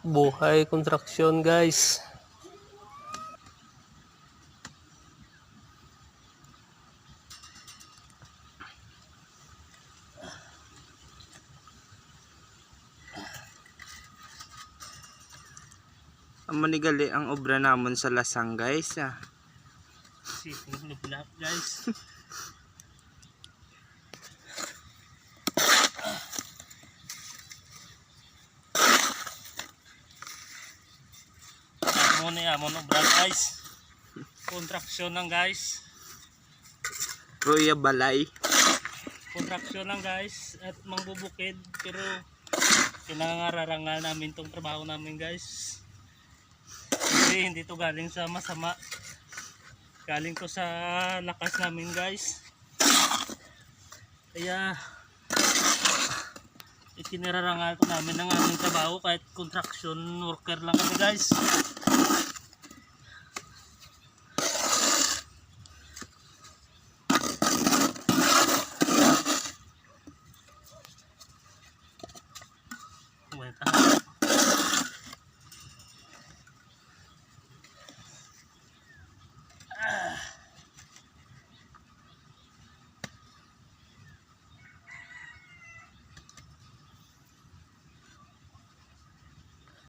Buhay kontraksyon guys. Ang manigali ang obra namon sa lasang guys. Sipag lublap guys. Amon obra guys. Kontraksyon lang guys. Roya balay. Kontraksyon lang guys at mangbubukid, pero kinangararangal namin tong trabaho namin guys. Kasi hindi to galing sa masama, galing to sa lakas namin guys. Kaya ikinararangal to namin ng aming trabaho kahit construction worker lang kami guys.